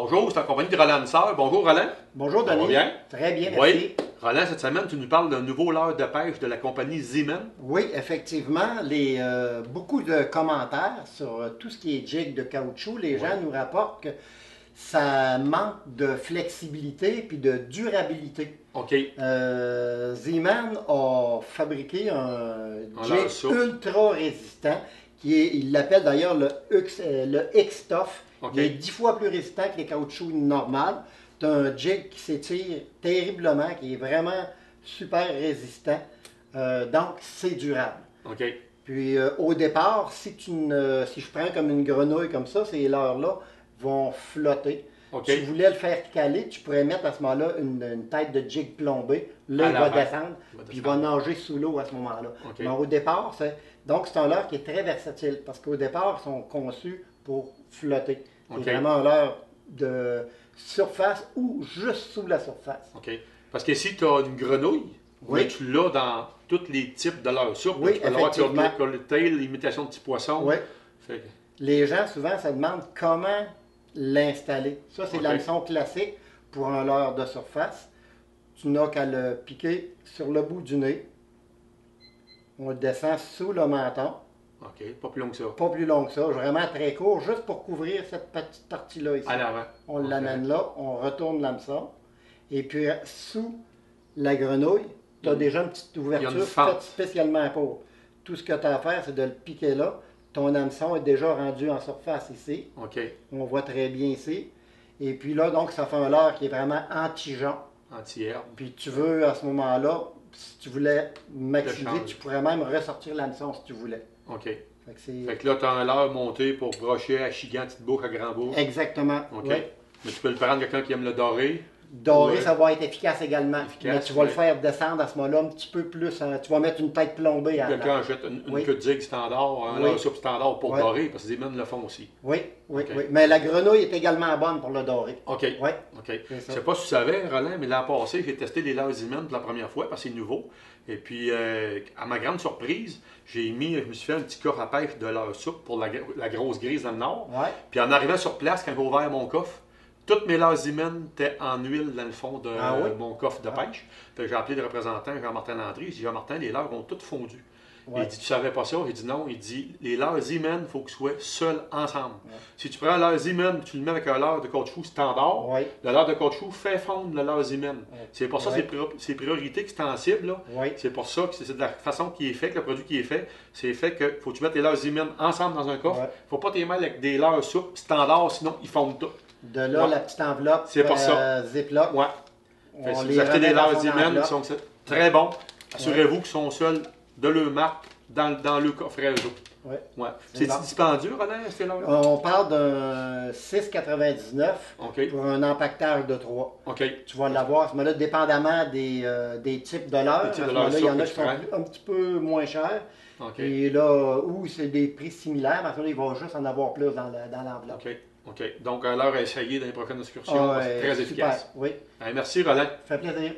Bonjour, c'est en compagnie de Roland Sœur. Bonjour Roland. Bonjour Ça va Denis. bien? Très bien, merci. Oui. Roland, cette semaine, tu nous parles d'un nouveau leurre de pêche de la compagnie Zeeman. Oui, effectivement, beaucoup de commentaires sur tout ce qui est jig de caoutchouc. Les gens nous rapportent que ça manque de flexibilité puis de durabilité. OK. Zeeman a fabriqué un leurre jig ultra résistant il l'appelle d'ailleurs le X-Tough. OK. Il est 10 fois plus résistant que les caoutchoucs normaux. C'est un jig qui s'étire terriblement, qui est vraiment super résistant. Donc, c'est durable. OK. Puis, au départ, si je prends comme une grenouille comme ça, ces leurres-là vont flotter. OK. Si tu voulais le faire caler, tu pourrais mettre à ce moment-là une tête de jig plombée. Là, il va descendre, puis il va nager sous l'eau à ce moment-là. OK. Mais au départ, c'est un leurre qui est très versatile, parce qu'au départ, ils sont conçus pour flotter. C'est vraiment un leurre de surface ou juste sous la surface. OK. Parce que si tu as une grenouille, mais tu l'as dans tous les types de leurres souples. Oui, tu peux avoir effectivement. le tail, l'imitation de petits poissons. Oui. Fait que... Les gens, souvent, se demandent comment l'installer. Ça, c'est l'hameçon classique pour un leurre de surface. Tu n'as qu'à le piquer sur le bout du nez. On le descend sous le menton. OK, pas plus long que ça. Pas plus long que ça, vraiment très court, juste pour couvrir cette petite partie-là ici. À l'avant. On l'amène là, on retourne l'hameçon. Et puis, sous la grenouille, tu as déjà une petite ouverture faite spécialement pour. Tout ce que tu as à faire, c'est de le piquer là. Ton hameçon est déjà rendu en surface ici. OK. On voit très bien ici. Et puis là, donc, ça fait un leurre qui est vraiment anti-jon. Anti-herbe. Puis tu veux, à ce moment-là, si tu voulais maximiser, tu pourrais même ressortir l'hameçon si tu voulais. OK. Fait que là, tu as un leurre monté pour brocher à chigan, petite bouche, à grand bouche. Exactement. OK. Oui. Mais tu peux le prendre quelqu'un qui aime le doré. Doré, ça va être efficace également. Mais tu vas le faire descendre à ce moment-là un petit peu plus. Tu vas mettre une tête plombée à quelqu'un achète une queue de zig standard, un leurre souple standard pour dorer, parce que les Zeeman le font aussi. Oui. Mais la grenouille est également bonne pour le doré. OK. Oui. OK. Je ne sais pas si tu savais, Roland, mais l'an passé, j'ai testé les leurres Zeeman pour la première fois, parce que c'est nouveau. Et puis, à ma grande surprise, je me suis fait un petit coffre à pêche de leurre souple pour la grosse grise dans le nord. Ouais. Puis en arrivant sur place, quand j'ai ouvert mon coffre, toutes mes leurres Zeeman étaient en huile dans le fond de mon coffre de pêche. J'ai appelé le représentant, Jean-Martin Landry. J'ai dit, Jean-Martin, les leurres ont toutes fondu. Ouais. Il dit, tu savais pas ça? J'ai dit non. Il dit, les leurres Zeeman, il faut qu'ils soient seuls ensemble. Ouais. Si tu prends un leurre Zeeman, tu le mets avec un leurre de caoutchouc standard, le leurre de caoutchouc fait fondre le leurre Zeeman. C'est pour ça que c'est priorité extensible. C'est pour ça que c'est de la façon qui est fait, que le produit qui est fait, c'est fait que faut que tu mettes les leurres Zeeman ensemble dans un coffre. Il ne faut pas t'y mettre avec des leurres souples standards, sinon ils fondent tout. De là, la petite enveloppe Ziploc. Ouais. Si vous achetez des leurres Zeeman qui sont très bons, assurez-vous qu'ils sont seuls de leur marque dans le coffret d'eau. Ouais. C'est dispendieux, Roland, ces leurres-là? On parle d'un 6,99 pour un empaquetage de 3. Tu vas l'avoir, mais là, dépendamment des types de leurres. Il y en a qui sont un petit peu moins chers. Et là, où c'est des prix similaires, parce que là, il va juste en avoir plus dans l'enveloppe. OK. Donc, un leurre à essayer dans les prochaines excursions. Très efficace. Oui. Merci, Roland. Ça fait plaisir.